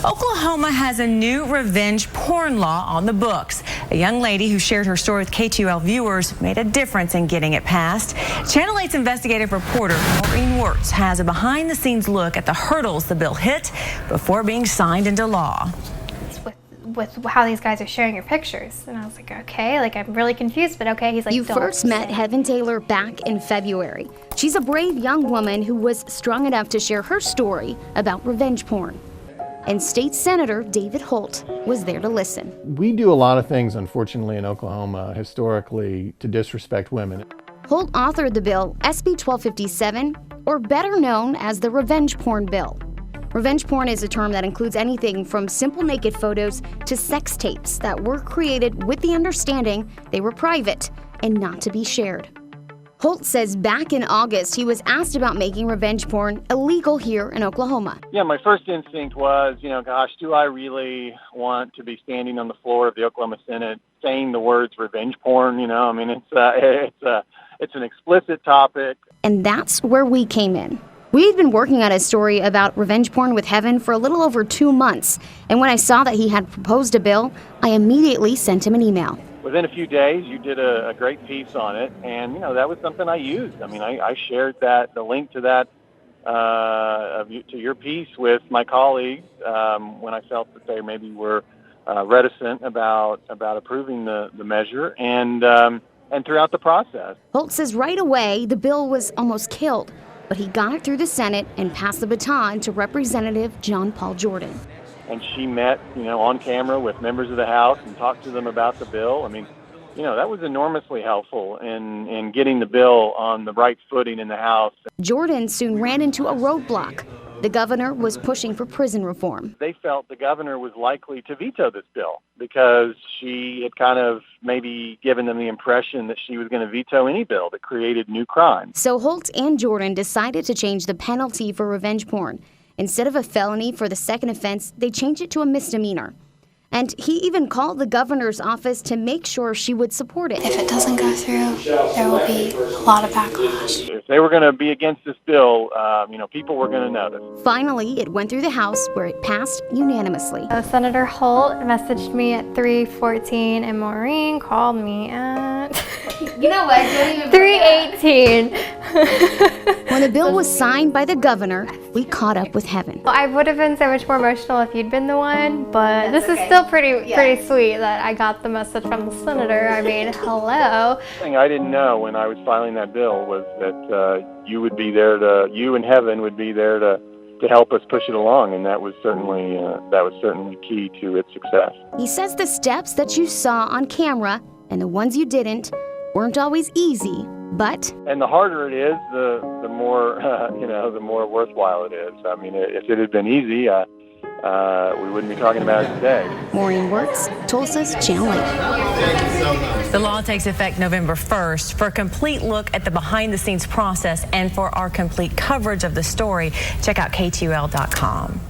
Oklahoma has a new revenge porn law on the books. A young lady who shared her story with K2L viewers made a difference in getting it passed. Channel 8's investigative reporter Maureen Wirtz has a behind-the-scenes look at the hurdles the bill hit before being signed into law. With how these guys are sharing your pictures, and I was like, okay, like I'm really confused, but okay. He's like, you first met Heaven Taylor back in February. She's a brave young woman who was strong enough to share her story about revenge porn. And State Senator David Holt was there to listen. We do a lot of things, unfortunately, in Oklahoma historically to disrespect women. Holt authored the bill, SB 1257, or better known as the Revenge Porn Bill. Revenge porn is a term that includes anything from simple naked photos to sex tapes that were created with the understanding they were private and not to be shared. Holt says back in August, he was asked about making revenge porn illegal here in Oklahoma. Yeah, my first instinct was, gosh, do I really want to be standing on the floor of the Oklahoma Senate saying the words revenge porn? It's an explicit topic. And that's where we came in. We'd been working on a story about revenge porn with Heaven for a little over 2 months, and when I saw that he had proposed a bill, I immediately sent him an email. Within a few days, you did a great piece on it, and that was something I used. I shared the link to that, to your piece with my colleagues when I felt that they maybe were reticent about approving the measure, and throughout the process. Holt says right away the bill was almost killed, but he got it through the Senate and passed the baton to Representative John Paul Jordan. And she met, on camera with members of the House and talked to them about the bill. That was enormously helpful in getting the bill on the right footing in the House. Jordan soon ran into a roadblock. The governor was pushing for prison reform. They felt the governor was likely to veto this bill because she had kind of maybe given them the impression that she was going to veto any bill that created new crimes. So Holt and Jordan decided to change the penalty for revenge porn. Instead of a felony for the second offense, they changed it to a misdemeanor. And he even called the governor's office to make sure she would support it. If it doesn't go through, there will be a lot of backlash. If they were going to be against this bill, people were going to notice. Finally, it went through the House where it passed unanimously. Senator Holt messaged me at 3:14 and Maureen called me at 3:18. When the bill was signed by the governor, we caught up with Heaven. I would have been so much more emotional if you'd been the one, but this is still pretty sweet that I got the message from the senator. Hello. The thing I didn't know when I was filing that bill was that you and Heaven would be there to help us push it along, and that was certainly key to its success. He says the steps that you saw on camera and the ones you didn't weren't always easy, but... And the harder it is, the more, the more worthwhile it is. If it had been easy, we wouldn't be talking about it today. Maureen Wirtz, Tulsa's Channel 8. The law takes effect November 1st. For a complete look at the behind-the-scenes process and for our complete coverage of the story, check out K2L.com.